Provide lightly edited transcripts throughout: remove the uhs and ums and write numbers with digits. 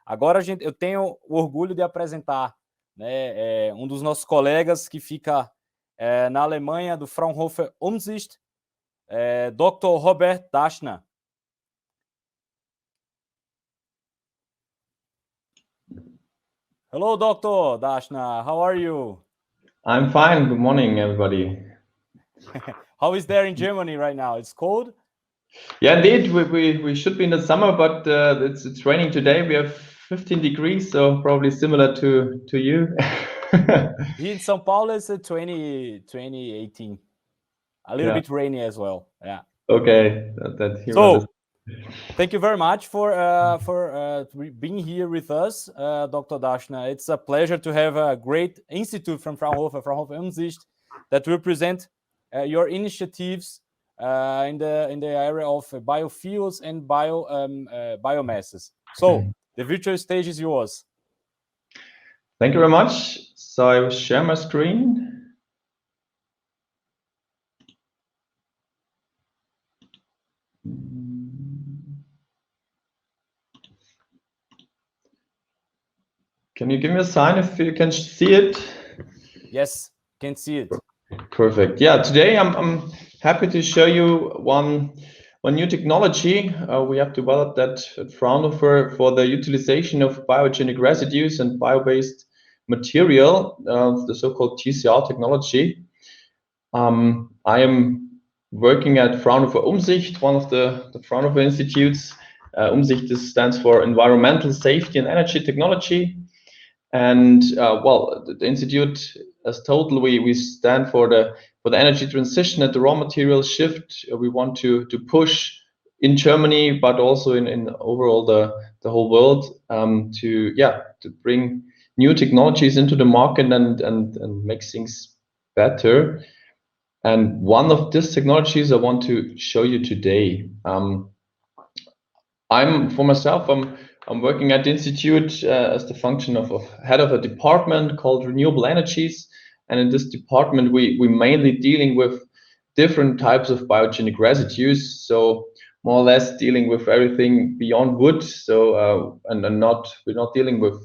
Agora eu tenho o orgulho de apresentar, né, um dos nossos colegas que fica na Alemanha, do Fraunhofer UMSICHT, Dr. Robert Daschner. Hello, Dr. Daschner. How are you? I'm fine. Good morning, everybody. How is there in Germany right now? It's cold? Yeah, indeed. We should be in the summer, but it's raining today. We have 15 degrees, so probably similar to you. Here in São Paulo, it's 2018. A little bit rainy as well. Yeah. Okay. So, thank you very much for being here with us, Dr. Daschner. It's a pleasure to have a great institute from Fraunhofer UMSICHT, that will present your initiatives in the area of biofuels and biomasses. So, the virtual stage is yours. Thank you very much. So I will share my screen. Can you give me a sign if you can see it? Yes, can see it. Perfect. Yeah, today I'm happy to show you one new technology we have developed at Fraunhofer for the utilization of biogenic residues and bio-based material, the so-called TCR technology. I am working at Fraunhofer UMSICHT, one of the Fraunhofer institutes. UMSICHT stands for Environmental Safety and Energy Technology. And well, the institute as total, we stand for the energy transition and the raw material shift. We want to push in Germany, but also in overall the whole world, to bring new technologies into the market and make things better. And one of these technologies I want to show you today. I'm working at the institute as the function of head of a department called renewable energies, and in this department we mainly dealing with different types of biogenic residues, so more or less dealing with everything beyond wood. So we're not dealing with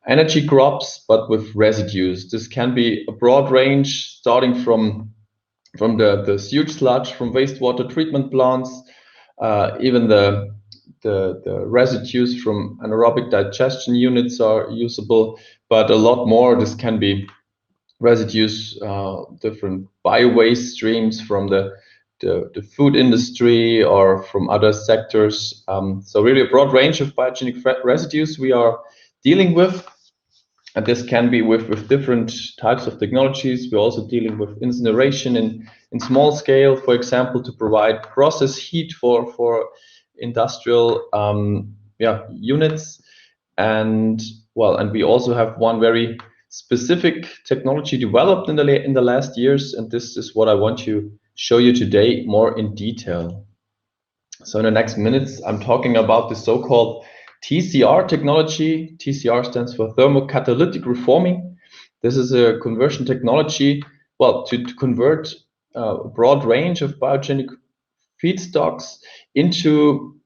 energy crops, but with residues. This can be a broad range, starting from the sewage sludge from wastewater treatment plants, even the residues from anaerobic digestion units are usable, but a lot more. This can be residues, different bio waste streams from the food industry or from other sectors. So really a broad range of biogenic residues we are dealing with. And this can be with different types of technologies. We're also dealing with incineration in small scale, for example, to provide process heat for industrial units. And we also have one very specific technology developed in the last years, and this is what I want to show you today more in detail. So in the next minutes, I'm talking about the so-called TCR technology. TCR stands for thermocatalytic reforming. This is a conversion technology, to convert a broad range of biogenic feedstocks into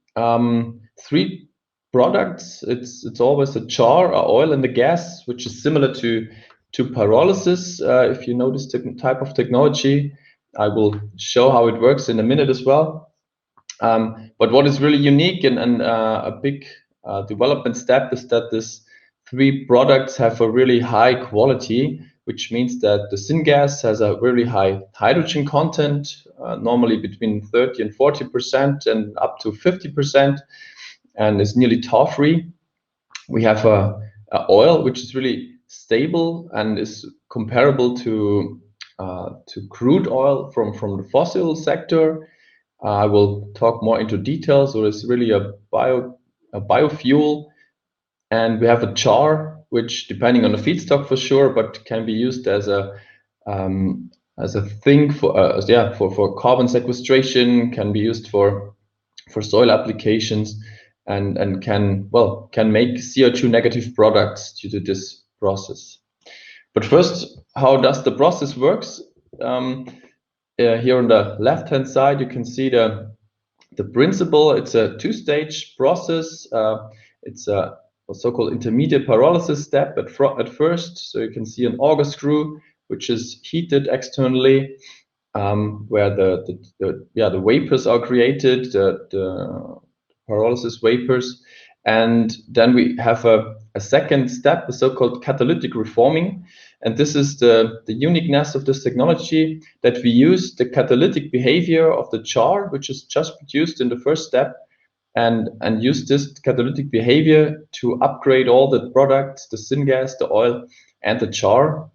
three products. It's always a char, a oil, and a gas, which is similar to pyrolysis. If you know this type of technology, I will show how it works in a minute as well. But what is really unique and a big development step is that these three products have a really high quality, which means that the syngas has a really high hydrogen content, normally between 30 and 40% and up to 50%, and is nearly tar-free. We have a oil which is really stable and is comparable to crude oil from the fossil sector. I will talk more into details. So it's really a biofuel, and we have a char, which depending on the feedstock for sure, but can be used as a thing for carbon sequestration, can be used for soil applications, and can make CO2 negative products due to this process. But first, how does the process works? Here on the left-hand side, you can see the principle. It's a two-stage process. It's a so-called intermediate pyrolysis step at first. So you can see an auger screw, which is heated externally, where the vapors are created, the pyrolysis vapors. And then we have a second step, the so-called catalytic reforming. And this is the uniqueness of this technology, that we use the catalytic behavior of the char, which is just produced in the first step, and use this catalytic behavior to upgrade all the products, the syngas, the oil, and the char.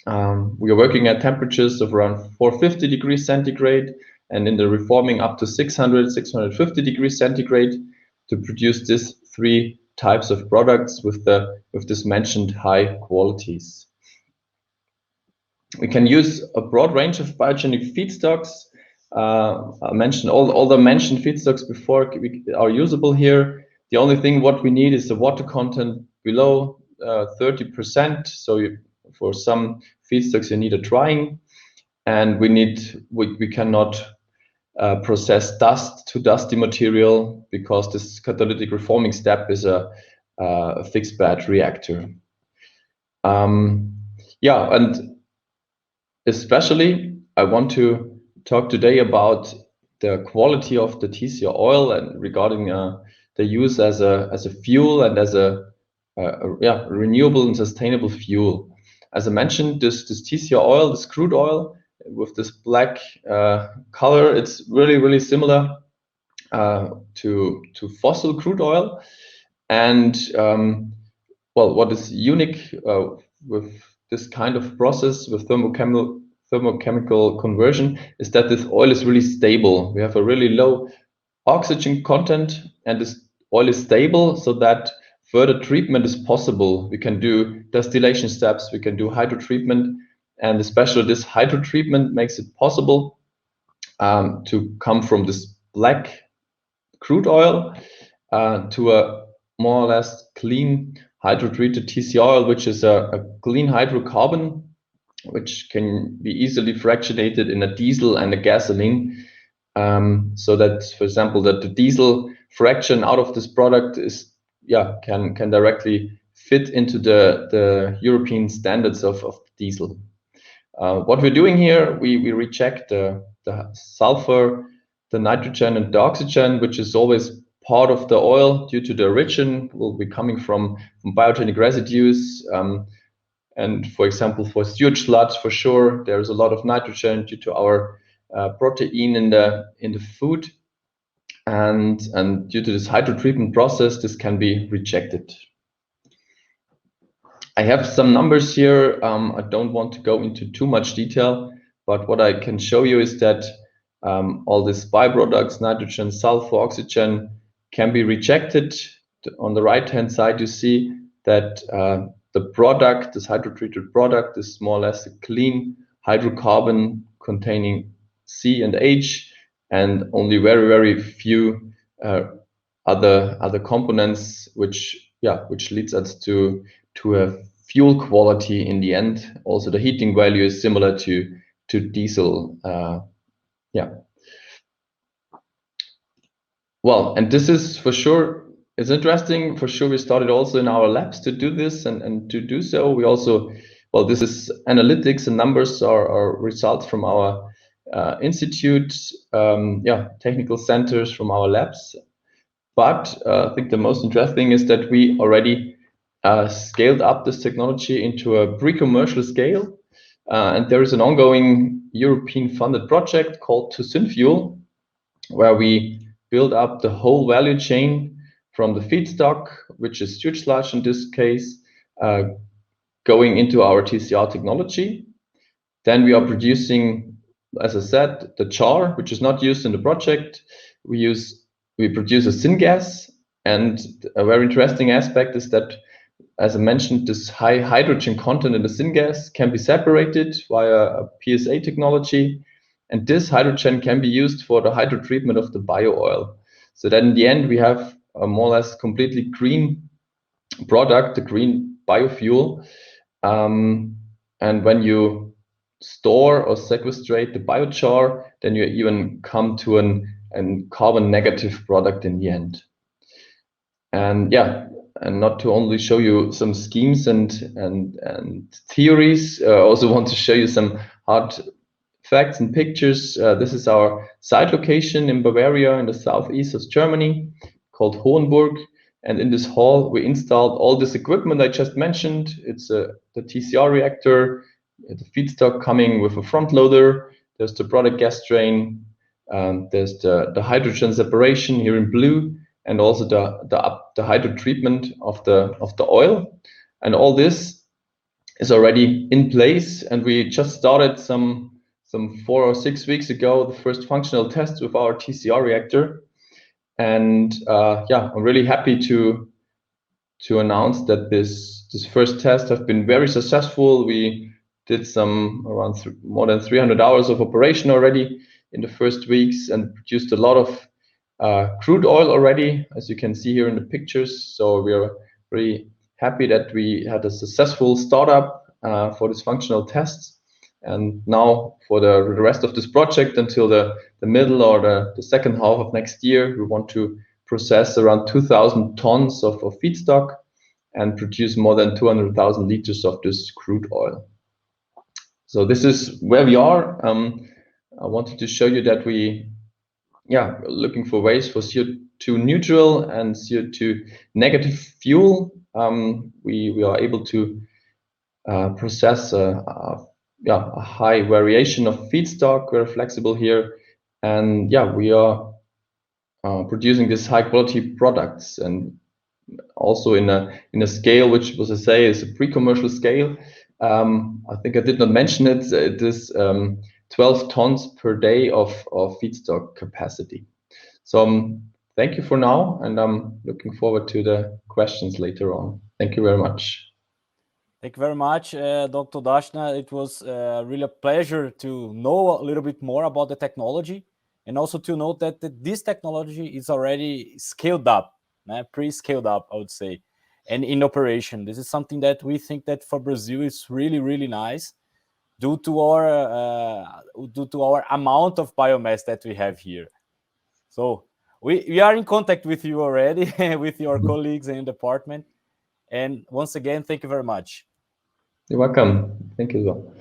We are working at temperatures of around 450 degrees centigrade, and in the reforming up to 650 degrees centigrade, to produce these three types of products with this mentioned high qualities. We can use a broad range of biogenic feedstocks. I mentioned all the mentioned feedstocks before are usable here. The only thing what we need is the water content below 30%. So for some feedstocks you need a drying, and we cannot process dust to dusty material, because this catalytic reforming step is a fixed bed reactor. And especially I want to talk today about the quality of the TCR oil, and regarding the use as a fuel and as a renewable and sustainable fuel. As I mentioned, this TCR oil, this crude oil with this black color, it's really similar to fossil crude oil. And what is unique with this kind of process, with thermochemical conversion, is that this oil is really stable. We have a really low oxygen content, and this oil is stable, so that further treatment is possible. We can do distillation steps, we can do hydrotreatment, and especially this hydrotreatment makes it possible to come from this black crude oil to a more or less clean hydrotreated TCR oil, which is a clean hydrocarbon, which can be easily fractionated in a diesel and a gasoline. So that, for example, that the diesel fraction out of this product can directly fit into the European standards of diesel. What we're doing here, we reject the sulfur, the nitrogen, and the oxygen, which is always part of the oil due to the origin, will be coming from biogenic residues. And for example, for sewage sludge, for sure, there's a lot of nitrogen due to our protein in the food, and due to this hydrotreatment process, this can be rejected. I have some numbers here. I don't want to go into too much detail, but what I can show you is that all these byproducts, nitrogen, sulfur, oxygen, can be rejected. On the right-hand side, you see that the product, this hydrotreated product, is more or less a clean hydrocarbon containing C and H, and only very few other components, which leads us to a fuel quality in the end. Also, the heating value is similar to diesel. Well, and this is for sure, it's interesting. For sure, we started also in our labs to do this, and to do so, we also, this is analytics, and numbers are results from our institutes, technical centers, from our labs. But I think the most interesting is that we already scaled up this technology into a pre-commercial scale, and there is an ongoing European funded project called To Synfuel, where we build up the whole value chain from the feedstock, which is sewage sludge in this case, going into our TCR technology. Then we are producing, as I said, the char, which is not used in the project. We produce a syngas, and a very interesting aspect is that, as I mentioned, this high hydrogen content in the syngas can be separated via a PSA technology, and this hydrogen can be used for the hydrotreatment of the bio oil. So that in the end, we have a more or less completely green product, the green biofuel. And when you store or sequestrate the biochar, then you even come to a carbon negative product in the end. And yeah, and not to only show you some schemes and theories, I also want to show you some hard facts and pictures. This is our site location in Bavaria, in the southeast of Germany, called Hohenburg. And in this hall, we installed all this equipment I just mentioned. It's the TCR reactor, the feedstock coming with a front loader. There's the product gas drain. There's the hydrogen separation here in blue, and also the hydro treatment of the oil. And all this is already in place. And we just started some 4 or 6 weeks ago the first functional tests with our TCR reactor. And yeah, I'm really happy to announce that this first test have been very successful. We did some around more than 300 hours of operation already in the first weeks, and produced a lot of crude oil already, as you can see here in the pictures. So we are very happy that we had a successful startup for this functional tests. And now for the rest of this project until the middle or the second half of next year, we want to process around 2,000 tons of feedstock and produce more than 200,000 liters of this crude oil. So this is where we are. I wanted to show you that we, yeah, looking for ways for CO2 neutral and CO2 negative fuel. We are able to process a high variation of feedstock. We're flexible here, and yeah, we are producing these high quality products, and also in a scale which, was I say, is a pre-commercial scale. I think I did not mention it. It is 12 tons per day of feedstock capacity. So thank you for now, and I'm looking forward to the questions later on. Thank you very much. Thank you very much, Dr. Daschner. It was really a pleasure to know a little bit more about the technology, and also to note that this technology is already scaled up, pre-scaled up, I would say, and in operation. This is something that we think that for Brazil is really, really nice, due to our amount of biomass that we have here. So we are in contact with you already, with your colleagues in the department. And once again, thank you very much. You're welcome. Thank you as well.